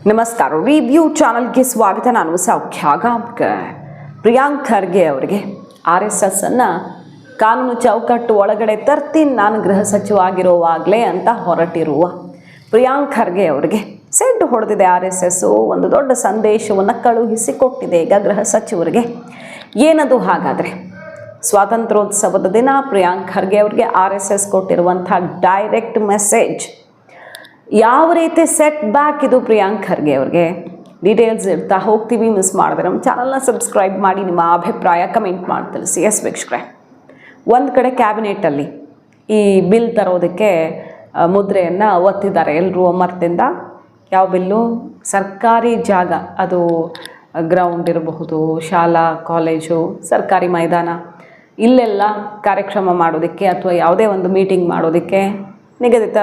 ನಮಸ್ಕಾರ. ರಿವ್ಯೂ ಚಾನಲ್ಗೆ ಸ್ವಾಗತ. ನಾನು ಸೌಖ್ಯ ಗಾಂವ್ಕರ್. ಪ್ರಿಯಾಂಕ್ ಖರ್ಗೆ ಅವರಿಗೆ RSS ಅನ್ನು ಕಾನೂನು ಚೌಕಟ್ಟು ಒಳಗಡೆ ತರ್ತೀನಿ ನಾನು ಗೃಹ ಸಚಿವ ಆಗಿರುವಾಗಲೇ ಅಂತ ಹೊರಟಿರುವ ಪ್ರಿಯಾಂಕ್ ಖರ್ಗೆ ಅವರಿಗೆ ಸೆಡ್ ಹೊಡೆದಿದೆ RSS. ಒಂದು ದೊಡ್ಡ ಸಂದೇಶವನ್ನು ಕಳುಹಿಸಿಕೊಟ್ಟಿದೆ ಈಗ ಗೃಹ ಸಚಿವರಿಗೆ. ಏನದು ಹಾಗಾದರೆ? ಸ್ವಾತಂತ್ರ್ಯೋತ್ಸವದ ದಿನ ಪ್ರಿಯಾಂಕ್ ಖರ್ಗೆ ಅವರಿಗೆ RSS ಕೊಟ್ಟಿರುವಂಥ ಡೈರೆಕ್ಟ್ ಮೆಸೇಜ್. ಯಾವ ರೀತಿ ಸೆಟ್ ಬ್ಯಾಕ್ ಇದು ಪ್ರಿಯಾಂಕ್ ಖರ್ಗೆ ಅವ್ರಿಗೆ? ಡೀಟೇಲ್ಸ್ ಇರ್ತಾ ಹೋಗ್ತೀವಿ. ಮಿಸ್ ಮಾಡಿದ್ರೆ ನಮ್ಮ ಚಾನಲ್ನ ಸಬ್ಸ್ಕ್ರೈಬ್ ಮಾಡಿ, ನಿಮ್ಮ ಅಭಿಪ್ರಾಯ ಕಮೆಂಟ್ ಮಾಡಿ ತಿಳಿಸಿ. ಎಸ್ ವೀಕ್ಷಕರೇ, ಒಂದು ಕಡೆ ಕ್ಯಾಬಿನೆಟಲ್ಲಿ ಈ ಬಿಲ್ ತರೋದಕ್ಕೆ ಮುದ್ರೆಯನ್ನು ಒತ್ತಿದ್ದಾರೆ ಎಲ್ಲರೂ ಒಮ್ಮರ್ತಿಂದ. ಯಾವ ಬಿಲ್ಲು? ಸರ್ಕಾರಿ ಜಾಗ, ಅದು ಗ್ರೌಂಡ್ ಇರಬಹುದು, ಶಾಲಾ ಕಾಲೇಜು, ಸರ್ಕಾರಿ ಮೈದಾನ, ಇಲ್ಲೆಲ್ಲ ಕಾರ್ಯಕ್ರಮ ಮಾಡೋದಕ್ಕೆ ಅಥವಾ ಯಾವುದೇ ಒಂದು ಮೀಟಿಂಗ್ ಮಾಡೋದಕ್ಕೆ ನಿಗದಿತ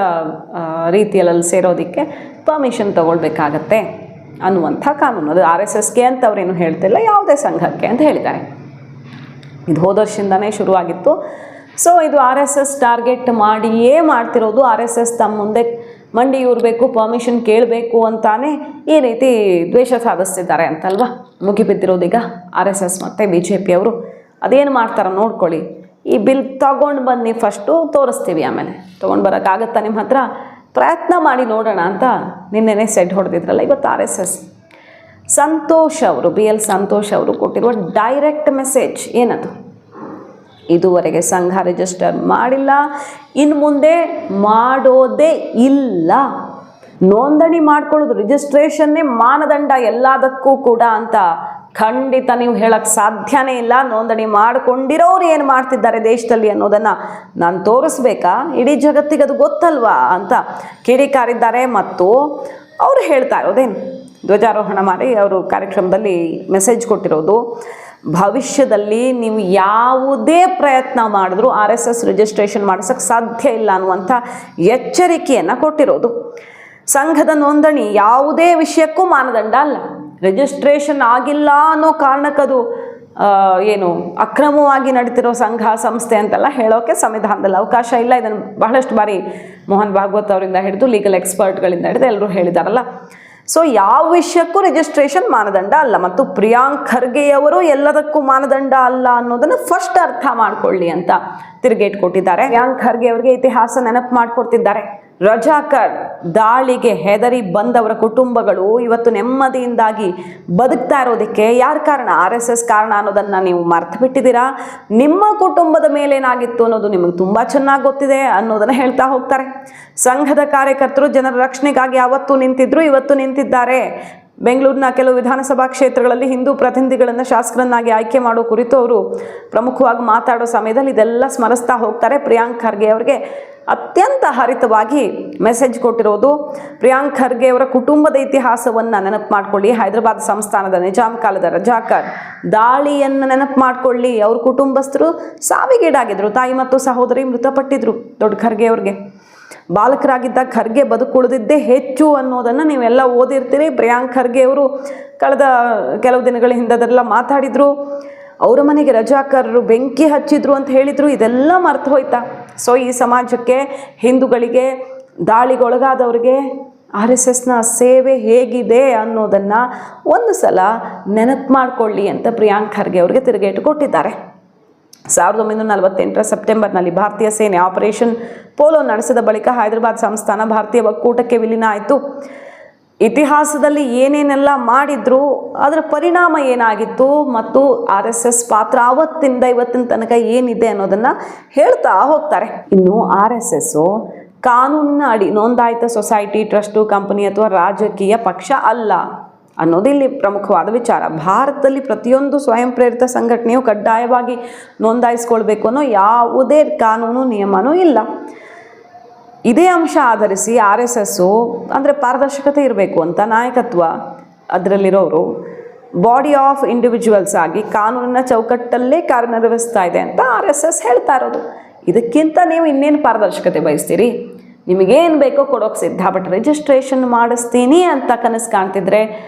ರೀತಿಯಲ್ಲಿ ಸೇರೋದಕ್ಕೆ ಪರ್ಮಿಷನ್ ತೊಗೊಳ್ಬೇಕಾಗತ್ತೆ ಅನ್ನುವಂಥ ಕಾನೂನು. ಅದು RSSಗೆ ಅಂತ ಅವರೇನು ಹೇಳ್ತಿಲ್ಲ, ಯಾವುದೇ ಸಂಘಕ್ಕೆ ಅಂತ ಹೇಳಿದ್ದಾರೆ. ಇದು ಹೋದ ವರ್ಷದಿಂದನೇ ಶುರುವಾಗಿತ್ತು. ಸೊ ಇದು RSS ಟಾರ್ಗೆಟ್ ಮಾಡಿಯೇ ಮಾಡ್ತಿರೋದು. RSS ತಮ್ಮ ಮುಂದೆ ಮಂಡಿ ಊರಬೇಕು, ಪರ್ಮಿಷನ್ ಕೇಳಬೇಕು ಅಂತಾನೆ ಈ ರೀತಿ ದ್ವೇಷ ಸಾಧಿಸ್ತಿದ್ದಾರೆ ಅಂತಲ್ವ. ಮುಗಿಬಿದ್ದಿರೋದೀಗ RSS ಮತ್ತು BJP ಅವರು. ಅದೇನು ಮಾಡ್ತಾರೋ ನೋಡ್ಕೊಳ್ಳಿ. ಈ ಬಿಲ್ ತೊಗೊಂಡು ಬನ್ನಿ, ಫಸ್ಟು ತೋರಿಸ್ತೀವಿ, ಆಮೇಲೆ ತೊಗೊಂಡು ಬರೋಕ್ಕಾಗತ್ತಾ ನಿಮ್ಮ ಹತ್ರ? ಪ್ರಯತ್ನ ಮಾಡಿ ನೋಡೋಣ ಅಂತ ನಿನ್ನೆನೇ ಸೆಡ್ ಹೊಡೆದಿದ್ರಲ್ಲ. ಇವತ್ತು RSS ಸಂತೋಷ್ ಅವರು, BL ಸಂತೋಷ್ ಅವರು ಕೊಟ್ಟಿರುವ ಡೈರೆಕ್ಟ್ ಮೆಸೇಜ್ ಏನದು? ಇದುವರೆಗೆ ಸಂಘ ರಿಜಿಸ್ಟರ್ ಮಾಡಿಲ್ಲ, ಇನ್ನು ಮುಂದೆ ಮಾಡೋದೇ ಇಲ್ಲ. ನೋಂದಣಿ ಮಾಡ್ಕೊಳ್ಳೋದು, ರಿಜಿಸ್ಟ್ರೇಷನ್ನೇ ಮಾನದಂಡ ಎಲ್ಲದಕ್ಕೂ ಕೂಡ ಅಂತ ಖಂಡಿತ ನೀವು ಹೇಳಕ್ಕೆ ಸಾಧ್ಯನೇ ಇಲ್ಲ. ನೋಂದಣಿ ಮಾಡಿಕೊಂಡಿರೋರು ಏನು ಮಾಡ್ತಿದ್ದಾರೆ ದೇಶದಲ್ಲಿ ಅನ್ನೋದನ್ನು ನಾನು ತೋರಿಸ್ಬೇಕಾ? ಇಡೀ ಜಗತ್ತಿಗೆ ಅದು ಗೊತ್ತಲ್ವಾ ಅಂತ ಕಿಡಿಕಾರಿದ್ದಾರೆ. ಮತ್ತು ಅವರು ಹೇಳ್ತಾ ಇರೋದೇನು? ಧ್ವಜಾರೋಹಣ ಮಾಡಿ ಅವರು ಕಾರ್ಯಕ್ರಮದಲ್ಲಿ ಮೆಸೇಜ್ ಕೊಟ್ಟಿರೋದು, ಭವಿಷ್ಯದಲ್ಲಿ ನೀವು ಯಾವುದೇ ಪ್ರಯತ್ನ ಮಾಡಿದ್ರೂ RSS ರಿಜಿಸ್ಟ್ರೇಷನ್ ಮಾಡಿಸೋಕ್ಕೆ ಸಾಧ್ಯ ಇಲ್ಲ ಅನ್ನುವಂಥ ಎಚ್ಚರಿಕೆಯನ್ನು ಕೊಟ್ಟಿರೋದು. ಸಂಘದ ನೋಂದಣಿ ಯಾವುದೇ ವಿಷಯಕ್ಕೂ ಮಾನದಂಡ ಅಲ್ಲ. ರಿಜಿಸ್ಟ್ರೇಷನ್ ಆಗಿಲ್ಲ ಅನ್ನೋ ಕಾರಣಕ್ಕದು ಏನು ಅಕ್ರಮವಾಗಿ ನಡೀತಿರೋ ಸಂಘ ಸಂಸ್ಥೆ ಅಂತೆಲ್ಲ ಹೇಳೋಕ್ಕೆ ಸಂವಿಧಾನದಲ್ಲಿ ಅವಕಾಶ ಇಲ್ಲ. ಇದನ್ನು ಬಹಳಷ್ಟು ಬಾರಿ ಮೋಹನ್ ಭಾಗವತ್ ಅವರಿಂದ ಹಿಡಿದು ಲೀಗಲ್ ಎಕ್ಸ್ಪರ್ಟ್ಗಳಿಂದ ಹಿಡಿದು ಎಲ್ಲರೂ ಹೇಳಿದಾರಲ್ಲ. ಸೊ ಯಾವ ವಿಷಯಕ್ಕೂ ರಿಜಿಸ್ಟ್ರೇಷನ್ ಮಾನದಂಡ ಅಲ್ಲ. ಮತ್ತು ಪ್ರಿಯಾಂಕ್ ಖರ್ಗೆಯವರು ಎಲ್ಲದಕ್ಕೂ ಮಾನದಂಡ ಅಲ್ಲ ಅನ್ನೋದನ್ನು ಫಸ್ಟ್ ಅರ್ಥ ಮಾಡ್ಕೊಳ್ಳಿ ಅಂತ ತಿರುಗೇಟ್ ಕೊಟ್ಟಿದ್ದಾರೆ. ಪ್ರಿಯಾಂಕ್ ಖರ್ಗೆ ಅವರಿಗೆ ಇತಿಹಾಸ ನೆನಪು ಮಾಡಿಕೊಡ್ತಿದ್ದಾರೆ. ರಜಾಕರ್ ದಾಳಿಗೆ ಹೆದರಿ ಬಂದವರ ಕುಟುಂಬಗಳು ಇವತ್ತು ನೆಮ್ಮದಿಯಿಂದಾಗಿ ಬದುಕ್ತಾ ಇರೋದಕ್ಕೆ ಯಾರು ಕಾರಣ? RSS ಕಾರಣ ಅನ್ನೋದನ್ನು ನೀವು ಮರ್ತು ಬಿಟ್ಟಿದ್ದೀರಾ. ನಿಮ್ಮ ಕುಟುಂಬದ ಮೇಲೇನಾಗಿತ್ತು ಅನ್ನೋದು ನಿಮಗೆ ತುಂಬ ಚೆನ್ನಾಗಿ ಗೊತ್ತಿದೆ ಅನ್ನೋದನ್ನು ಹೇಳ್ತಾ ಹೋಗ್ತಾರೆ. ಸಂಘದ ಕಾರ್ಯಕರ್ತರು ಜನರ ರಕ್ಷಣೆಗಾಗಿ ಯಾವತ್ತೂ ನಿಂತಿದ್ರು, ಇವತ್ತು ನಿಂತಿದ್ದಾರೆ. ಬೆಂಗಳೂರಿನ ಕೆಲವು ವಿಧಾನಸಭಾ ಕ್ಷೇತ್ರಗಳಲ್ಲಿ ಹಿಂದೂ ಪ್ರತಿನಿಧಿಗಳನ್ನು ಶಾಸಕರನ್ನಾಗಿ ಆಯ್ಕೆ ಮಾಡೋ ಕುರಿತು ಅವರು ಪ್ರಮುಖವಾಗಿ ಮಾತಾಡೋ ಸಮಯದಲ್ಲಿ ಇದೆಲ್ಲ ಸ್ಮರಿಸ್ತಾ ಹೋಗ್ತಾರೆ. ಪ್ರಿಯಾಂಕ್ ಖರ್ಗೆ ಅವರಿಗೆ ಅತ್ಯಂತ ಹರಿತವಾಗಿ ಮೆಸೇಜ್ ಕೊಟ್ಟಿರೋದು. ಪ್ರಿಯಾಂಕ್ ಖರ್ಗೆ ಅವರ ಕುಟುಂಬದ ಇತಿಹಾಸವನ್ನು ನೆನಪು ಮಾಡಿಕೊಳ್ಳಿ. ಹೈದರಾಬಾದ್ ಸಂಸ್ಥಾನದ ನಿಜಾಮ್ ಕಾಲದ ರಜಾಕರ್ ದಾಳಿಯನ್ನು ನೆನಪು ಮಾಡಿಕೊಳ್ಳಿ. ಅವ್ರ ಕುಟುಂಬಸ್ಥರು ಸಾವಿಗೀಡಾಗಿದ್ರು, ತಾಯಿ ಮತ್ತು ಸಹೋದರಿ ಮೃತಪಟ್ಟಿದ್ರು. ದೊಡ್ಡ ಖರ್ಗೆ ಅವ್ರಿಗೆ ಬಾಲಕರಾಗಿದ್ದ ಖರ್ಗೆ ಬದುಕುಳಿದಿದ್ದೇ ಹೆಚ್ಚು ಅನ್ನೋದನ್ನು ನೀವೆಲ್ಲ ಓದಿರ್ತೀರಿ. ಪ್ರಿಯಾಂಕ್ ಖರ್ಗೆ ಅವರು ಕಳೆದ ಕೆಲವು ದಿನಗಳ ಹಿಂದೆಲ್ಲ ಮಾತಾಡಿದರು. ಅವರ ಮನೆಗೆ ರಜಾಕರರು ಬೆಂಕಿ ಹಚ್ಚಿದ್ರು ಅಂತ ಹೇಳಿದರು. ಇದೆಲ್ಲ ಮರ್ತು ಹೋಯ್ತಾ? ಸೊ ಈ ಸಮಾಜಕ್ಕೆ, ಹಿಂದೂಗಳಿಗೆ, ದಾಳಿಗೊಳಗಾದವ್ರಿಗೆ RSSನ ಸೇವೆ ಹೇಗಿದೆ ಅನ್ನೋದನ್ನು ಒಂದು ಸಲ ನೆನಪು ಮಾಡಿಕೊಳ್ಳಿ ಅಂತ ಪ್ರಿಯಾಂಕ್ ಖರ್ಗೆ ಅವರಿಗೆ ತಿರುಗೇಟು ಕೊಟ್ಟಿದ್ದಾರೆ. 1948 ಸೆಪ್ಟೆಂಬರ್ನಲ್ಲಿ ಭಾರತೀಯ ಸೇನೆ ಆಪರೇಷನ್ ಪೋಲೋ ನಡೆಸಿದ ಬಳಿಕ ಹೈದರಾಬಾದ್ ಸಂಸ್ಥಾನ ಭಾರತೀಯ ಒಕ್ಕೂಟಕ್ಕೆ ವಿಲೀನ ಆಯಿತು. ಇತಿಹಾಸದಲ್ಲಿ ಏನೇನೆಲ್ಲ ಮಾಡಿದ್ರು, ಅದರ ಪರಿಣಾಮ ಏನಾಗಿತ್ತು ಮತ್ತು RSS ಪಾತ್ರ ಆವತ್ತಿಂದ ಇವತ್ತಿನ ತನಕ ಏನಿದೆ ಅನ್ನೋದನ್ನು ಹೇಳ್ತಾ ಹೋಗ್ತಾರೆ. ಇನ್ನು RSS ಕಾನೂನಿನ ಅಡಿ ನೋಂದಾಯಿತ ಸೊಸೈಟಿ, ಟ್ರಸ್ಟು, ಕಂಪನಿ ಅಥವಾ ರಾಜಕೀಯ ಪಕ್ಷ ಅಲ್ಲ ಅನ್ನೋದು ಇಲ್ಲಿ ಪ್ರಮುಖವಾದ ವಿಚಾರ. ಭಾರತದಲ್ಲಿ ಪ್ರತಿಯೊಂದು ಸ್ವಯಂ ಪ್ರೇರಿತ ಸಂಘಟನೆಯು ಕಡ್ಡಾಯವಾಗಿ ನೋಂದಾಯಿಸ್ಕೊಳ್ಬೇಕು ಅನ್ನೋ ಯಾವುದೇ ಕಾನೂನು ನಿಯಮನೂ ಇಲ್ಲ. ಇದೇ ಅಂಶ ಆಧರಿಸಿ RSS ಅಂದರೆ ಪಾರದರ್ಶಕತೆ ಇರಬೇಕು ಅಂತ ನಾಯಕತ್ವ ಅದರಲ್ಲಿರೋರು ಬಾಡಿ ಆಫ್ ಇಂಡಿವಿಜುವಲ್ಸ್ ಆಗಿ ಕಾನೂನಿನ ಚೌಕಟ್ಟಲ್ಲೇ ಕಾರ್ಯನಿರ್ವಹಿಸ್ತಾ ಇದೆ ಅಂತ RSS ಹೇಳ್ತಾ ಇರೋದು. ಇದಕ್ಕಿಂತ ನೀವು ಇನ್ನೇನು ಪಾರದರ್ಶಕತೆ ಬಯಸ್ತೀರಿ? ನಿಮಗೇನು ಬೇಕೋ ಕೊಡೋಕೆ ಸಿದ್ಧ. ಬಟ್ ರಿಜಿಸ್ಟ್ರೇಷನ್ ಮಾಡಿಸ್ತೀನಿ ಅಂತ ಕನಸು ಕಾಣ್ತಿದ್ರೆ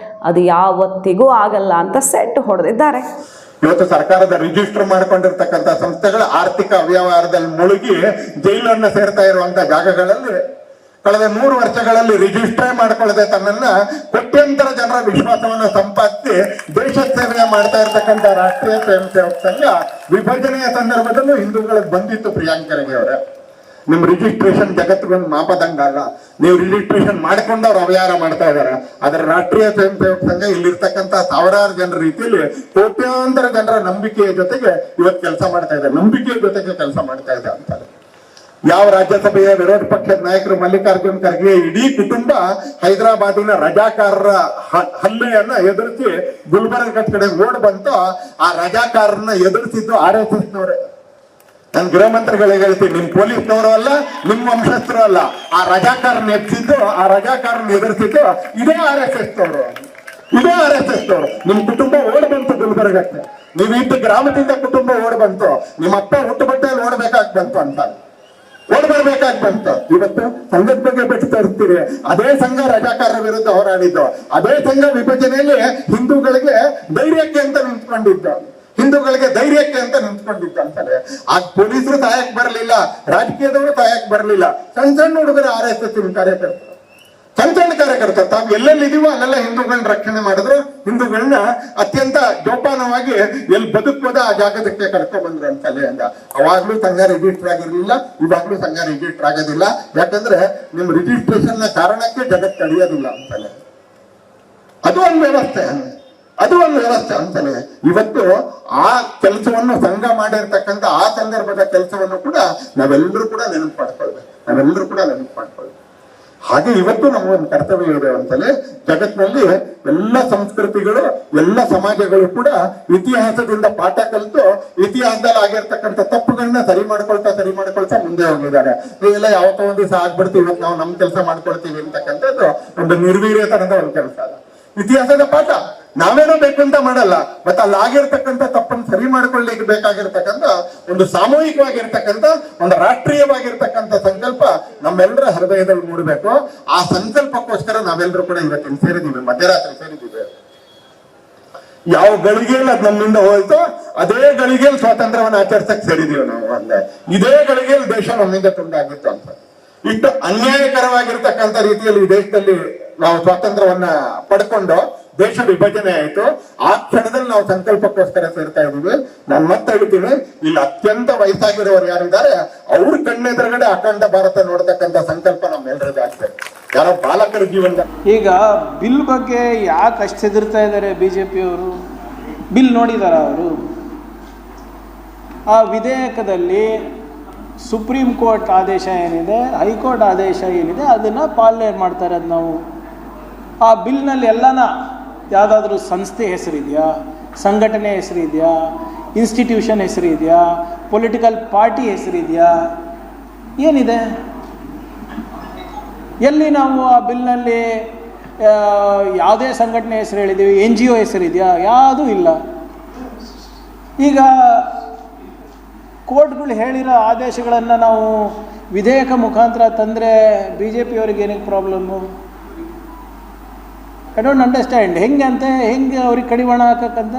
ಅದು ಯಾವತ್ತಿಗೂ ಆಗಲ್ಲ ಅಂತ ಸೆಟ್ ಹೊಡೆದಿದ್ದಾರೆ. ಇವತ್ತು ಸರ್ಕಾರದ ರಿಜಿಸ್ಟರ್ ಮಾಡಿಕೊಂಡಿರ್ತಕ್ಕಂಥ ಸಂಸ್ಥೆಗಳ ಆರ್ಥಿಕ ಅವ್ಯವಹಾರದಲ್ಲಿ ಮುಳುಗಿ ಜೈಲನ್ನು ಸೇರ್ತಾ ಇರುವಂತಹ ಜಾಗಗಳಲ್ಲಿ ಕಳೆದ 3 ವರ್ಷಗಳಲ್ಲಿ ರಿಜಿಸ್ಟರ್ ಮಾಡಿಕೊಳ್ಳದೆ ತನ್ನನ್ನ ಕೋಟ್ಯಂತರ ಜನರ ವಿಶ್ವಾಸವನ್ನು ಸಂಪಾದಿಸಿ ದೇಶ ಸೇವೆ ಮಾಡ್ತಾ ಇರ್ತಕ್ಕಂಥ ರಾಷ್ಟ್ರೀಯ ಸ್ವಯಂ ಸೇವಕ ಸಂಘ ವಿಭಜನೆಯ ಸಂದರ್ಭದಲ್ಲೂ ಹಿಂದೂಗಳಿಗೆ ಬಂದಿತ್ತು. ಪ್ರಿಯಾಂಕ್ ಖರ್ಗೆ ಅವರೇ, ನಿಮ್ ರಿಜಿಸ್ಟ್ರೇಷನ್ ಜಗತ್ತಿಗೊಂದು ಮಾಪದಂಡ ಅಲ್ಲ. ನೀವು ರಿಜಿಸ್ಟ್ರೇಷನ್ ಮಾಡ್ಕೊಂಡವ್ರು ಅವ್ಯಾರ ಮಾಡ್ತಾ ಇದಾರೆ. ಅದರ ರಾಷ್ಟ್ರೀಯ ಸ್ವಯಂ ಸೇವಕ ಸಂಘ ಇಲ್ಲಿರ್ತಕ್ಕಂಥ ಸಾವಿರಾರು ಜನರ ರೀತಿಯಲ್ಲಿ ಕೋಟ್ಯಾಂತರ ಜನರ ನಂಬಿಕೆಯ ಜೊತೆಗೆ ಇವತ್ತು ಕೆಲಸ ಮಾಡ್ತಾ ಇದೆ, ನಂಬಿಕೆಯ ಜೊತೆಗೆ ಕೆಲಸ ಮಾಡ್ತಾ ಇದೆ ಅಂತಾರೆ. ಯಾವ ರಾಜ್ಯಸಭೆಯ ವಿರೋಧ ಪಕ್ಷದ ನಾಯಕರು ಮಲ್ಲಿಕಾರ್ಜುನ್ ಖರ್ಗೆ ಇಡೀ ಕುಟುಂಬ ಹೈದರಾಬಾದಿನ ರಜಾಕಾರರ ಹಲ್ಲೆಯನ್ನ ಎದುರಿಸಿ ಗುಲ್ಬರ್ಗ ಕಡೆ ಓಡ್ ಬಂತು. ಆ ರಜಾಕಾರರನ್ನ ಎದುರಿಸಿದ್ದು RSS ನವರೇ. ನಾನು ಗೃಹ ಮಂತ್ರಿಗಳಿಗೆ ಹೇಳ್ತೀನಿ, ನಿಮ್ ಪೊಲೀಸ್ನವರು ಅಲ್ಲ, ನಿಮ್ ವಂಶಸ್ಥರು ಅಲ್ಲ. ಆ ರಜಾಕಾರನ ಎತ್ತಿದ್ದು, ಆ ರಜಾಕಾರನ ಎದುರಿಸಿದ್ದು ಇದೇ RSS ನವರು, ಇದೇ RSS ನವರು. ನಿಮ್ ಕುಟುಂಬ ಓಡ್ ಬಂತು ಗುಲ್ಬರ್ಗಕ್ಕೆ, ನೀವು ಇದ್ದ ಗ್ರಾಮದಿಂದ ಕುಟುಂಬ ಓಡ್ ಬಂತು, ನಿಮ್ಮ ಅಪ್ಪ ಹುಟ್ಟು ಬಟ್ಟೆಯಲ್ಲಿ ಓಡ್ಬೇಕಾಗಿ ಬಂತು ಅಂತ ಓಡ್ ಬರ್ಬೇಕಾಗಿ ಬಂತು. ಇವತ್ತು ಸಂಘದ ಬಗ್ಗೆ ಬಿಟ್ಟು ತೋರಿಸ್ತೀರಿ. ಅದೇ ಸಂಘ ರಜಾಕಾರರ ವಿರುದ್ಧ ಹೋರಾಡಿದ್ದು, ಅದೇ ಸಂಘ ವಿಭಜನೆಯಲ್ಲಿ ಹಿಂದೂಗಳಿಗೆ ಧೈರ್ಯಕ್ಕೆ ಅಂತ ನಿಂತ್ಕೊಂಡಿದ್ದು, ಹಿಂದೂಗಳಿಗೆ ಧೈರ್ಯಕ್ಕೆ ಅಂತ ನಿಂತ್ಕೊಂಡಿತ್ತು ಅಂತಾರೆ. ಆ ಪೊಲೀಸರು ತಾಯಕ್ ಬರಲಿಲ್ಲ, ರಾಜಕೀಯದವರು ತಾಯಕ್ ಬರಲಿಲ್ಲ. ಸಣ್ಣ ಹುಡುಗರ RSS ಕಾರ್ಯಕರ್ತರು, ಸಣ್ಣ ಕಾರ್ಯಕರ್ತರು ತಾವು ಎಲ್ಲೆಲ್ಲಿದೀವೋ ಅಲ್ಲೆಲ್ಲ ಹಿಂದೂಗಳನ್ನ ರಕ್ಷಣೆ ಮಾಡಿದ್ರು. ಹಿಂದೂಗಳನ್ನ ಅತ್ಯಂತ ಜೋಪಾನವಾಗಿ ಎಲ್ಲಿ ಬದುಕುವುದ ಆ ಜಾಗದಕ್ಕೆ ಕರ್ಕೊಂಡ್ ಬಂದ್ರು ಅಂತಲೇ ಅಂದ. ಅವಾಗ್ಲೂ ಸಂಘ ರಿಜಿಸ್ಟರ್ ಆಗಿರ್ಲಿಲ್ಲ, ಇವಾಗ್ಲೂ ಸಂಘ ರಿಜಿಸ್ಟರ್ ಆಗೋದಿಲ್ಲ. ಯಾಕಂದ್ರೆ ನಿಮ್ ರಿಜಿಸ್ಟ್ರೇಷನ್ ನ ಕಾರಣಕ್ಕೆ ಜಗತ್ತು ನಡೆಯೋದಿಲ್ಲ ಅಂತಾನೆ. ಅದು ಒಂದು ವ್ಯವಸ್ಥೆ, ಅದು ಒಂದು ವ್ಯವಸ್ಥೆ ಅಂತಾನೆ. ಇವತ್ತು ಆ ಕೆಲಸವನ್ನು ಸಂಘ ಮಾಡಿರ್ತಕ್ಕಂಥ ಆ ಸಂದರ್ಭದ ಕೆಲಸವನ್ನು ಕೂಡ ನಾವೆಲ್ಲರೂ ಕೂಡ ನೆನಪು ಮಾಡ್ಕೊಳ್ಬೇಕು. ಹಾಗೆ ಇವತ್ತು ನಮಗೊಂದು ಕರ್ತವ್ಯ ಇದೆ ಅಂತಲೇ. ಜಗತ್ತಿನಲ್ಲಿ ಎಲ್ಲ ಸಂಸ್ಕೃತಿಗಳು, ಎಲ್ಲ ಸಮಾಜಗಳು ಕೂಡ ಇತಿಹಾಸದಿಂದ ಪಾಠ ಕಲಿತು ಇತಿಹಾಸದಲ್ಲಿ ಆಗಿರ್ತಕ್ಕಂಥ ತಪ್ಪುಗಳನ್ನ ಸರಿ ಮಾಡ್ಕೊಳ್ತಾ ಮುಂದೆ ಹೋಗಿದ್ದಾರೆ. ಇವೆಲ್ಲ ಯಾವತ್ತೋ ಒಂದು ದಿವಸ ಆಗ್ಬಿಡ್ತೀವಿ, ಇವತ್ತು ನಾವು ನಮ್ ಕೆಲಸ ಮಾಡ್ಕೊಳ್ತೀವಿ ಅಂತಕ್ಕಂಥದ್ದು ಒಂದು ನಿರ್ವೀರ್ಯತನದ ಒಂದು ಕೆಲಸ ಅಲ್ಲ. ಇತಿಹಾಸದ ಪಾಠ ನಾವೇನೋ ಬೇಕು ಅಂತ ಮಾಡಲ್ಲ, ಮತ್ತೆ ಅಲ್ಲಿ ಆಗಿರ್ತಕ್ಕಂಥ ತಪ್ಪನ್ನು ಸರಿ ಮಾಡ್ಕೊಳ್ಳಿಕ್ಕೆ ಬೇಕಾಗಿರ್ತಕ್ಕಂಥ ಒಂದು ಸಾಮೂಹಿಕವಾಗಿರ್ತಕ್ಕಂಥ ಒಂದು ರಾಷ್ಟ್ರೀಯವಾಗಿರ್ತಕ್ಕಂಥ ಸಂಕಲ್ಪ ನಮ್ಮೆಲ್ಲರ ಹೃದಯದಲ್ಲಿ ಮೂಡಬೇಕು. ಆ ಸಂಕಲ್ಪಕ್ಕೋಸ್ಕರ ನಾವೆಲ್ಲರೂ ಕೂಡ ಇವತ್ತಿನ ಸೇರಿದ್ದೀವಿ, ಮಧ್ಯರಾತ್ರಿ ಸೇರಿದ್ದೀವಿ. ಯಾವ ಗಳಿಗೆಯಲ್ಲಿ ಅದ್ ನಮ್ಮಿಂದ ಹೋಯ್ತು ಅದೇ ಗಳಿಗೆಯಲ್ಲಿ ಸ್ವಾತಂತ್ರ್ಯವನ್ನು ಆಚರಿಸಕ್ ಸೇರಿದೀವಿ ನಾವು. ಅಂದ್ರೆ ಇದೇ ಗಳಿಗೆಯಲ್ಲಿ ದೇಶ ನಮ್ಮಿಂದ ತುಂಡಾಗಿತ್ತು ಅಂತ. ಇಷ್ಟು ಅನ್ಯಾಯಕರವಾಗಿರ್ತಕ್ಕಂಥ ರೀತಿಯಲ್ಲಿ ಈ ದೇಶದಲ್ಲಿ ನಾವು ಸ್ವಾತಂತ್ರ್ಯವನ್ನ ಪಡ್ಕೊಂಡು ದೇಶ ವಿಭಜನೆ ಆಯ್ತು. ಆ ಕ್ಷಣದಲ್ಲಿ ನಾವು ಸಂಕಲ್ಪಕ್ಕೋಸ್ಕರ ಸೇರ್ತಾ ಇದೀವಿ. ನಾನು ಮತ್ತೆ ಹೇಳ್ತೀನಿ, ಇಲ್ಲಿ ಅತ್ಯಂತ ವಯಸ್ಸಾಗಿರೋರು ಯಾರಿದ್ದಾರೆ ಅವ್ರ ಕಣ್ಣೆದುರುಗಡೆ ಅಖಂಡ ಭಾರತ ನೋಡ್ತಕ್ಕಂಥ ಸಂಕಲ್ಪ ನಮ್ಮೆಲ್ಲರಿಗೂ ಆಗ್ತದೆ. ಯಾರೋ ಬಾಲಕರ ಜೀವನದ ಈಗ ಬಿಲ್ ಬಗ್ಗೆ ಯಾಕೆ ಅಷ್ಟು ಹೆದರ್ತಾ ಇದ್ದಾರೆ ಬಿಜೆಪಿಯವರು? ಬಿಲ್ ನೋಡಿದಾರ ಅವರು? ಆ ವಿಧೇಯಕದಲ್ಲಿ ಸುಪ್ರೀಂ ಕೋರ್ಟ್ ಆದೇಶ ಏನಿದೆ, ಹೈಕೋರ್ಟ್ ಆದೇಶ ಏನಿದೆ, ಅದನ್ನು ಪಾಲನೆ ಮಾಡ್ತಾ ಇರೋದು ನಾವು. ಆ ಬಿಲ್ನಲ್ಲಿ ಎಲ್ಲನ ಯಾವುದಾದ್ರೂ ಸಂಸ್ಥೆ ಹೆಸರಿದೆಯಾ, ಸಂಘಟನೆ ಹೆಸರಿದೆಯಾ, ಇನ್ಸ್ಟಿಟ್ಯೂಷನ್ ಹೆಸರಿದೆಯಾ, ಪೊಲಿಟಿಕಲ್ ಪಾರ್ಟಿ ಹೆಸರಿದೆಯಾ, ಏನಿದೆ? ಎಲ್ಲಿ ನಾವು ಆ ಬಿಲ್ನಲ್ಲಿ ಯಾವುದೇ ಸಂಘಟನೆ ಹೆಸರು ಹೇಳಿದ್ದೀವಿ, NGO ಹೆಸರಿದೆಯಾ? ಯಾವುದೂ ಇಲ್ಲ. ಈಗ ಕೋರ್ಟ್ಗಳು ಹೇಳಿರೋ ಆದೇಶಗಳನ್ನು ನಾವು ವಿಧೇಯಕ ಮುಖಾಂತರ ತಂದರೆ BJP-ಅವ್ರಿಗೆ ಏನಕ್ಕೆ ಪ್ರಾಬ್ಲಮ್ಮು? I don't understand. ಹೆಂಗೆ ಅವ್ರಿಗೆ ಕಡಿವಾಣ ಹಾಕಕ್ಕಂತ?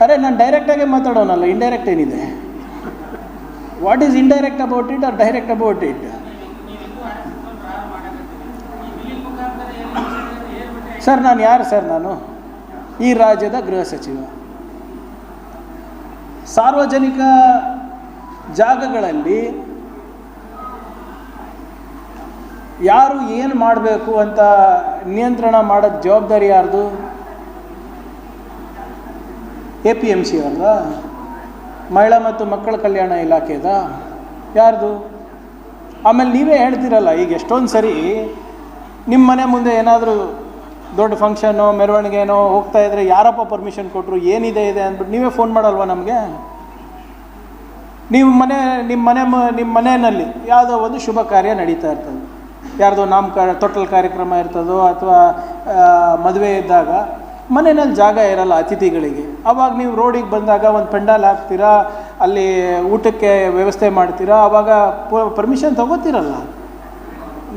ಅರೆ ನಾನು ಡೈರೆಕ್ಟಾಗೆ ಮಾತಾಡೋನಲ್ಲ, ಇಂಡೈರೆಕ್ಟ್ ಏನಿದೆ? What is indirect about it or direct about it? Sir ನಾನು ಯಾರು ಸರ್? ನಾನು ಈ ರಾಜ್ಯದ ಗೃಹ ಸಚಿವ. ಸಾರ್ವಜನಿಕ ಜಾಗಗಳಲ್ಲಿ ಯಾರು ಏನು ಮಾಡಬೇಕು ಅಂತ ನಿಯಂತ್ರಣ ಮಾಡೋದು ಜವಾಬ್ದಾರಿ ಯಾರ್ದು? APMC ಅವ್ರದ? ಮಹಿಳಾ ಮತ್ತು ಮಕ್ಕಳ ಕಲ್ಯಾಣ ಇಲಾಖೆದ? ಯಾರ್ದು? ಆಮೇಲೆ ನೀವೇ ಹೇಳ್ತೀರಲ್ಲ, ಈಗ ಎಷ್ಟೊಂದು ಸರಿ ನಿಮ್ಮ ಮನೆ ಮುಂದೆ ಏನಾದರೂ ದೊಡ್ಡ ಫಂಕ್ಷನೋ ಮೆರವಣಿಗೆನೋ ಹೋಗ್ತಾ ಇದ್ರೆ ಯಾರಪ್ಪ ಪರ್ಮಿಷನ್ ಕೊಟ್ಟರು, ಏನಿದೆ ಅಂದ್ಬಿಟ್ಟು ನೀವೇ ಫೋನ್ ಮಾಡಲ್ವ ನಮಗೆ? ನಿಮ್ಮ ಮನೆಯಲ್ಲಿ ಯಾವುದೋ ಒಂದು ಶುಭ ಕಾರ್ಯ ನಡೀತಾ ಇರ್ತದೆ, ಯಾರ್ದೋ ತೊಟ್ಟಲ್ ಕಾರ್ಯಕ್ರಮ ಇರ್ತದೋ ಅಥವಾ ಮದುವೆ ಇದ್ದಾಗ ಮನೆಯಲ್ಲಿ ಜಾಗ ಇರಲ್ಲ ಅತಿಥಿಗಳಿಗೆ. ಆವಾಗ ನೀವು ರೋಡಿಗೆ ಬಂದಾಗ ಒಂದು ಪೆಂಡಾಲ್ ಹಾಕ್ತೀರಾ, ಅಲ್ಲಿ ಊಟಕ್ಕೆ ವ್ಯವಸ್ಥೆ ಮಾಡ್ತೀರಾ, ಆವಾಗ ಪರ್ಮಿಷನ್ ತಗೋತೀರಲ್ಲ.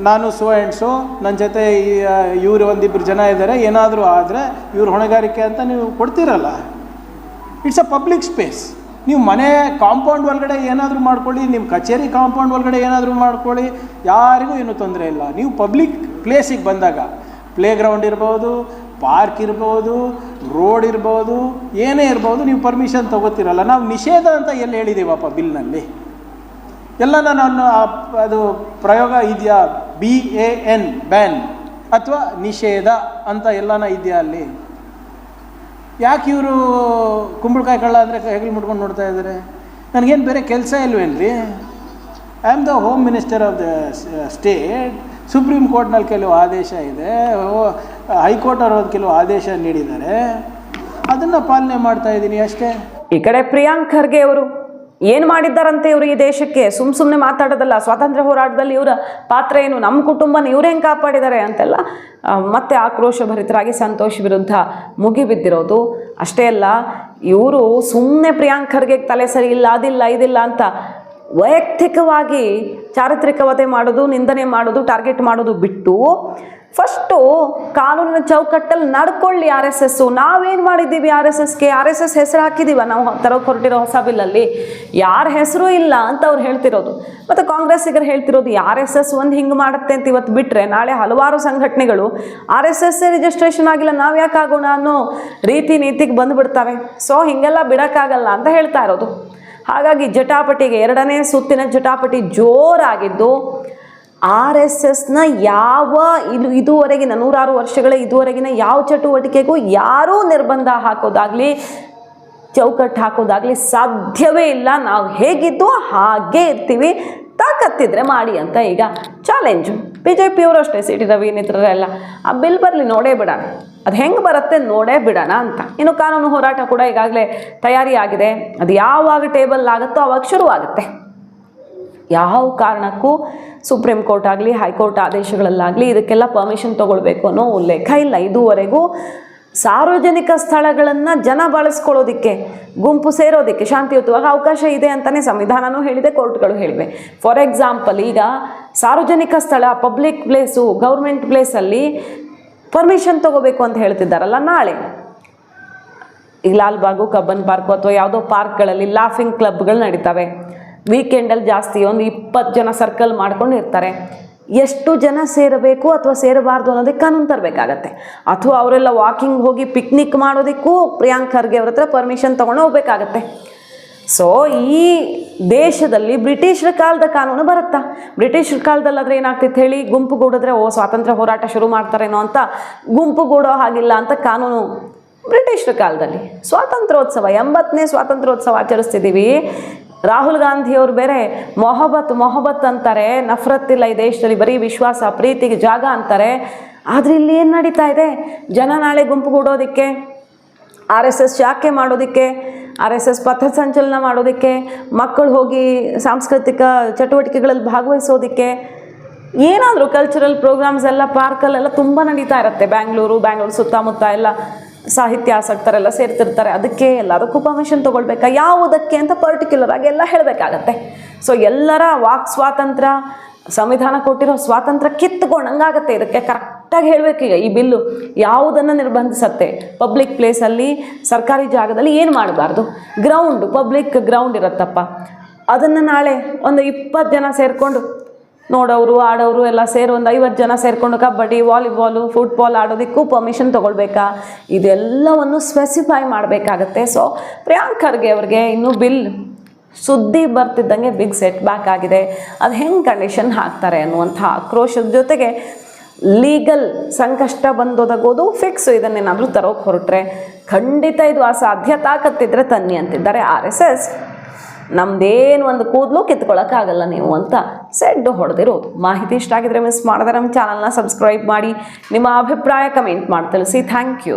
ನಾನು ಸೋ ಆ್ಯಂಡ್ ಸೋ, ನನ್ನ ಜೊತೆ ಇವರು ಒಂದಿಬ್ಬರು ಜನ ಇದ್ದಾರೆ, ಏನಾದರೂ ಆದರೆ ಇವ್ರ ಹೊಣೆಗಾರಿಕೆ ಅಂತ ನೀವು ಕೊಡ್ತೀರಲ್ಲ. It's a public space. ನೀವು ಮನೆ ಕಾಂಪೌಂಡ್ ಒಳಗಡೆ ಏನಾದರೂ ಮಾಡ್ಕೊಳ್ಳಿ, ನಿಮ್ಮ ಕಚೇರಿ ಕಾಂಪೌಂಡ್ ಒಳಗಡೆ ಏನಾದರೂ ಮಾಡ್ಕೊಳ್ಳಿ, ಯಾರಿಗೂ ಏನೂ ತೊಂದರೆ ಇಲ್ಲ. ನೀವು ಪಬ್ಲಿಕ್ ಪ್ಲೇಸಿಗೆ ಬಂದಾಗ ಪ್ಲೇಗ್ರೌಂಡ್ ಇರ್ಬೋದು, ಪಾರ್ಕ್ ಇರ್ಬೋದು, ರೋಡ್ ಇರ್ಬೋದು, ಏನೇ ಇರ್ಬೋದು, ನೀವು ಪರ್ಮಿಷನ್ ತೊಗೋತಿರಲ್ಲ. ನಾವು ನಿಷೇಧ ಅಂತ ಎಲ್ಲಿ ಹೇಳಿದ್ದೀವಪ್ಪ ಬಿಲ್ನಲ್ಲಿ? ಎಲ್ಲ ನಾನು ಅದು ಪ್ರಯೋಗ ಇದೆಯಾ? BAN ಬ್ಯಾನ್ ಅಥವಾ ನಿಷೇಧ ಅಂತ ಎಲ್ಲನ ಇದೆಯಾ ಅಲ್ಲಿ? ಯಾಕೆ ಇವರು ಕುಂಬಳಕಾಯಿ ಕಳ್ಳ ಅಂದರೆ ಹೆಗಲು ಮುಟ್ಕೊಂಡು ನೋಡ್ತಾ ಇದ್ದಾರೆ? ನನಗೇನು ಬೇರೆ ಕೆಲಸ ಇಲ್ವೇನ್ರಿ? I am the home minister of the state. Supreme ಕೋರ್ಟ್ನಲ್ಲಿ ಕೆಲವು ಆದೇಶ ಇದೆ, ಹೈಕೋರ್ಟ್ ಅವರು ಕೆಲವು ಆದೇಶ ನೀಡಿದ್ದಾರೆ, ಅದನ್ನು ಪಾಲನೆ ಮಾಡ್ತಾ ಇದ್ದೀನಿ ಅಷ್ಟೇ. ಈ ಕಡೆ ಪ್ರಿಯಾಂಕ್ ಖರ್ಗೆ ಅವರು ಏನು ಮಾಡಿದ್ದಾರಂತೆ ಇವರು ಈ ದೇಶಕ್ಕೆ? ಸುಮ್ಮನೆ ಮಾತಾಡೋದಲ್ಲ, ಸ್ವಾತಂತ್ರ್ಯ ಹೋರಾಟದಲ್ಲಿ ಇವರ ಪಾತ್ರ ಏನು, ನಮ್ಮ ಕುಟುಂಬನ ಇವ್ರು ಹೆಂಗೆ ಕಾಪಾಡಿದ್ದಾರೆ ಅಂತೆಲ್ಲ ಮತ್ತೆ ಆಕ್ರೋಶ ಭರಿತರಾಗಿ ಸಂತೋಷ್ ವಿರುದ್ಧ ಮುಗಿಬಿದ್ದಿರೋದು. ಅಷ್ಟೇ ಅಲ್ಲ, ಇವರು ಸುಮ್ಮನೆ ಪ್ರಿಯಾಂಕ್ ಖರ್ಗೆ ತಲೆ ಸರಿ ಇಲ್ಲ, ಅದಿಲ್ಲ ಇದಿಲ್ಲ ಅಂತ ವೈಯಕ್ತಿಕವಾಗಿ ಚಾರಿತ್ರಿಕವತೆ ಮಾಡೋದು, ನಿಂದನೆ ಮಾಡೋದು, ಟಾರ್ಗೆಟ್ ಮಾಡೋದು ಬಿಟ್ಟು ಫಸ್ಟು ಕಾನೂನಿನ ಚೌಕಟ್ಟಲ್ಲಿ ನಡ್ಕೊಳ್ಳಿ RSS. ನಾವೇನು ಮಾಡಿದ್ದೀವಿ RSSಗೆ? RSS ಹೆಸರು ಹಾಕಿದ್ದೀವ ನಾವು ತರೋಕೆ ಹೊರಟಿರೋ ಹೊಸ ಬಿಲ್ಲಲ್ಲಿ? ಯಾರ ಹೆಸರು ಇಲ್ಲ ಅಂತ ಅವ್ರು ಹೇಳ್ತಿರೋದು. ಮತ್ತು ಕಾಂಗ್ರೆಸ್ಸಿಗರು ಹೇಳ್ತಿರೋದು RSS ಒಂದು ಹಿಂಗೆ ಮಾಡುತ್ತೆ ಅಂತ ಇವತ್ತು ಬಿಟ್ಟರೆ ನಾಳೆ ಹಲವಾರು ಸಂಘಟನೆಗಳು RSS ರಿಜಿಸ್ಟ್ರೇಷನ್ ಆಗಿಲ್ಲ, ನಾವು ಯಾಕೆ ಆಗೋಣ ಅನ್ನೋ ರೀತಿ ನೀತಿಗೆ ಬಂದುಬಿಡ್ತವೆ. ಸೊ ಹೀಗೆಲ್ಲ ಬಿಡೋಕ್ಕಾಗಲ್ಲ ಅಂತ ಹೇಳ್ತಾ ಇರೋದು. ಹಾಗಾಗಿ ಜಟಾಪಟಿಗೆ ಎರಡನೇ ಸುತ್ತಿನ ಜಟಾಪಟಿ ಜೋರಾಗಿದ್ದು RSSನ ಯಾವ ಇದುವರೆಗಿನ 106 ವರ್ಷಗಳ ಇದುವರೆಗಿನ ಯಾವ ಚಟುವಟಿಕೆಗೂ ಯಾರೂ ನಿರ್ಬಂಧ ಹಾಕೋದಾಗಲಿ ಚೌಕಟ್ಟು ಹಾಕೋದಾಗಲಿ ಸಾಧ್ಯವೇ ಇಲ್ಲ. ನಾವು ಹೇಗಿದ್ದು ಹಾಗೇ ಇರ್ತೀವಿ, ತಾಕತ್ತಿದ್ರೆ ಮಾಡಿ ಅಂತ ಈಗ ಚಾಲೆಂಜು. BJP ಅವರು ಅಷ್ಟೇ, CT ರವಿ ನೇತೃತ್ವರೆಲ್ಲ ಆ ಬಿಲ್ ಬರಲಿ, ನೋಡೇ ಬಿಡೋಣ, ಅದು ಹೆಂಗೆ ಬರುತ್ತೆ ನೋಡೇ ಬಿಡೋಣ ಅಂತ. ಇನ್ನು ಕಾನೂನು ಹೋರಾಟ ಕೂಡ ಈಗಾಗಲೇ ತಯಾರಿ ಆಗಿದೆ. ಅದು ಯಾವಾಗ ಟೇಬಲ್ ಆಗುತ್ತೋ ಅವಾಗ ಶುರುವಾಗುತ್ತೆ. ಯಾವ ಕಾರಣಕ್ಕೂ ಸುಪ್ರೀಂ ಕೋರ್ಟ್ ಆಗಲಿ ಹೈಕೋರ್ಟ್ ಆದೇಶಗಳಲ್ಲಾಗಲಿ ಇದಕ್ಕೆಲ್ಲ ಪರ್ಮಿಷನ್ ತೊಗೊಳ್ಬೇಕು ಅನ್ನೋ ಉಲ್ಲೇಖ ಇಲ್ಲ. ಇದುವರೆಗೂ ಸಾರ್ವಜನಿಕ ಸ್ಥಳಗಳನ್ನು ಜನ ಬಳಸ್ಕೊಳ್ಳೋದಕ್ಕೆ, ಗುಂಪು ಸೇರೋದಕ್ಕೆ ಶಾಂತಿಯುತವಾಗಿ ಅವಕಾಶ ಇದೆ ಅಂತಲೇ ಸಂವಿಧಾನವೂ ಹೇಳಿದೆ, ಕೋರ್ಟ್ಗಳು ಹೇಳಿವೆ. ಫಾರ್ ಎಕ್ಸಾಂಪಲ್, ಈಗ ಸಾರ್ವಜನಿಕ ಸ್ಥಳ, ಪಬ್ಲಿಕ್ ಪ್ಲೇಸು, ಗೌರ್ಮೆಂಟ್ ಪ್ಲೇಸಲ್ಲಿ ಪರ್ಮಿಷನ್ ತೊಗೋಬೇಕು ಅಂತ ಹೇಳ್ತಿದ್ದಾರಲ್ಲ, ನಾಳೆ ಈ ಲಾಲ್ಬಾಗು, ಕಬ್ಬನ್ ಪಾರ್ಕು ಅಥವಾ ಯಾವುದೋ ಪಾರ್ಕ್ಗಳಲ್ಲಿ ಲಾಫಿಂಗ್ ಕ್ಲಬ್ಗಳು ನಡೀತವೆ. ವೀಕೆಂಡಲ್ಲಿ ಜಾಸ್ತಿ ಒಂದು 20 ಜನ ಸರ್ಕಲ್ ಮಾಡ್ಕೊಂಡು ಇರ್ತಾರೆ. ಎಷ್ಟು ಜನ ಸೇರಬೇಕು ಅಥವಾ ಸೇರಬಾರ್ದು ಅನ್ನೋದಕ್ಕೆ ಕಾನೂನು ತರಬೇಕಾಗತ್ತೆ. ಅಥವಾ ಅವರೆಲ್ಲ ವಾಕಿಂಗ್ ಹೋಗಿ ಪಿಕ್ನಿಕ್ ಮಾಡೋದಕ್ಕೂ ಪ್ರಿಯಾಂಕ್ ಖರ್ಗೆ ಅವ್ರ ಹತ್ರ ಪರ್ಮಿಷನ್ ತೊಗೊಂಡು ಹೋಗ್ಬೇಕಾಗತ್ತೆ. ಸೊ ಈ ದೇಶದಲ್ಲಿ ಬ್ರಿಟಿಷರ ಕಾಲದ ಕಾನೂನು ಬರುತ್ತಾ? ಬ್ರಿಟಿಷರ ಕಾಲದಲ್ಲಾದರೆ ಏನಾಗ್ತಿತ್ತು ಹೇಳಿ? ಗುಂಪುಗೂಡಿದ್ರೆ ಸ್ವಾತಂತ್ರ್ಯ ಹೋರಾಟ ಶುರು ಮಾಡ್ತಾರೇನೋ ಅಂತ ಗುಂಪುಗೂಡೋ ಹಾಗಿಲ್ಲ ಅಂತ ಕಾನೂನು ಬ್ರಿಟಿಷರ ಕಾಲದಲ್ಲಿ. ಸ್ವಾತಂತ್ರ್ಯೋತ್ಸವ 80ನೇ ಸ್ವಾತಂತ್ರ್ಯೋತ್ಸವ ಆಚರಿಸ್ತಿದ್ದೀವಿ. ರಾಹುಲ್ ಗಾಂಧಿಯವರು ಬೇರೆ ಮೊಹಬತ್ ಅಂತಾರೆ, ನಫರತ್ ಇಲ್ಲ ಈ ದೇಶದಲ್ಲಿ, ಬರೀ ವಿಶ್ವಾಸ ಪ್ರೀತಿಗೆ ಜಾಗ ಅಂತಾರೆ. ಆದರೆ ಇಲ್ಲಿ ಏನು ನಡೀತಾ ಇದೆ? ಜನ ನಾಳೆ ಗುಂಪುಗೂಡೋದಕ್ಕೆ, RSS ಶಾಖೆ ಮಾಡೋದಕ್ಕೆ, RSS ಪಥಸಂಚಲನ ಮಾಡೋದಕ್ಕೆ, ಮಕ್ಕಳು ಹೋಗಿ ಸಾಂಸ್ಕೃತಿಕ ಚಟುವಟಿಕೆಗಳಲ್ಲಿ ಭಾಗವಹಿಸೋದಕ್ಕೆ, ಏನಾದರೂ ಕಲ್ಚರಲ್ ಪ್ರೋಗ್ರಾಮ್ಸ್ ಎಲ್ಲ ಪಾರ್ಕಲ್ಲೆಲ್ಲ ತುಂಬ ನಡೀತಾ ಇರುತ್ತೆ. ಬ್ಯಾಂಗ್ಳೂರು ಸುತ್ತಮುತ್ತ ಎಲ್ಲ ಸಾಹಿತ್ಯ ಆಸಕ್ತರೆಲ್ಲ ಸೇರ್ತಿರ್ತಾರೆ. ಅದಕ್ಕೂ ಪರ್ಮಿಷನ್ ತೊಗೊಳ್ಬೇಕಾ? ಯಾವುದಕ್ಕೆ ಅಂತ ಪರ್ಟಿಕ್ಯುಲರ್ ಆಗಿ ಎಲ್ಲ ಹೇಳಬೇಕಾಗತ್ತೆ. ಸೊ ಎಲ್ಲರ ವಾಕ್ ಸ್ವಾತಂತ್ರ್ಯ, ಸಂವಿಧಾನ ಕೊಟ್ಟಿರೋ ಸ್ವಾತಂತ್ರ್ಯ ಕಿತ್ತುಕೊಂಡಂಗಾಗತ್ತೆ. ಇದಕ್ಕೆ ಕರೆಕ್ಟಾಗಿ ಹೇಳಬೇಕೀಗ ಈ ಬಿಲ್ಲು ಯಾವುದನ್ನು ನಿರ್ಬಂಧಿಸತ್ತೆ. ಪಬ್ಲಿಕ್ ಪ್ಲೇಸಲ್ಲಿ, ಸರ್ಕಾರಿ ಜಾಗದಲ್ಲಿ ಏನು ಮಾಡಬಾರ್ದು? ಪಬ್ಲಿಕ್ ಗ್ರೌಂಡ್ ಇರುತ್ತಪ್ಪ, ಅದನ್ನು ನಾಳೆ ಒಂದು 20 ಜನ ಸೇರಿಕೊಂಡು ನೋಡೋರು ಆಡೋರು ಎಲ್ಲ ಸೇರಿ ಒಂದು 50 ಜನ ಸೇರಿಕೊಂಡು ಕಬಡ್ಡಿ, ವಾಲಿಬಾಲು, ಫುಟ್ಬಾಲ್ ಆಡೋದಕ್ಕೂ ಪರ್ಮಿಷನ್ ತೊಗೊಳ್ಬೇಕಾ? ಇದೆಲ್ಲವನ್ನು ಸ್ಪೆಸಿಫೈ ಮಾಡಬೇಕಾಗತ್ತೆ. ಸೊ ಪ್ರಿಯಾಂಕ್ ಖರ್ಗೆ ಅವ್ರಿಗೆ ಇನ್ನೂ ಬಿಲ್ ಸುದ್ದಿ ಬರ್ತಿದ್ದಂಗೆ ಬಿಗ್ ಸೆಟ್ ಬ್ಯಾಕ್ ಆಗಿದೆ. ಅದು ಹೆಂಗೆ ಕಂಡೀಷನ್ ಹಾಕ್ತಾರೆ ಅನ್ನುವಂಥ ಆಕ್ರೋಶದ ಜೊತೆಗೆ ಲೀಗಲ್ ಸಂಕಷ್ಟ ಬಂದೊದಗೋದು ಫಿಕ್ಸು. ಇದನ್ನೇನಾದರೂ ತರೋಕೆ ಹೊರಟ್ರೆ ಖಂಡಿತ ಇದು ಅಸಾಧ್ಯ, ತಾಕತ್ತಿದ್ರೆ ತನ್ನಿ ಅಂತಿದ್ದಾರೆ RSS. ನಮ್ಮದೇನು ಒಂದು ಕೂದಲು ಕಿತ್ಕೊಳ್ಳೋಕ್ಕಾಗಲ್ಲ ನೀವು ಅಂತ ಸೆಡ್ಡು ಹೊಡೆದಿರೋದು. ಮಾಹಿತಿ ಇಷ್ಟ ಆಗಿದ್ರೆ ಮಿಸ್ ಮಾಡಿದ್ರೆ ನಮ್ಮ ಚಾನಲ್ನ ಸಬ್ಸ್ಕ್ರೈಬ್ ಮಾಡಿ, ನಿಮ್ಮ ಅಭಿಪ್ರಾಯ ಕಮೆಂಟ್ ಮಾಡಿ ತಿಳಿಸಿ. Thank you.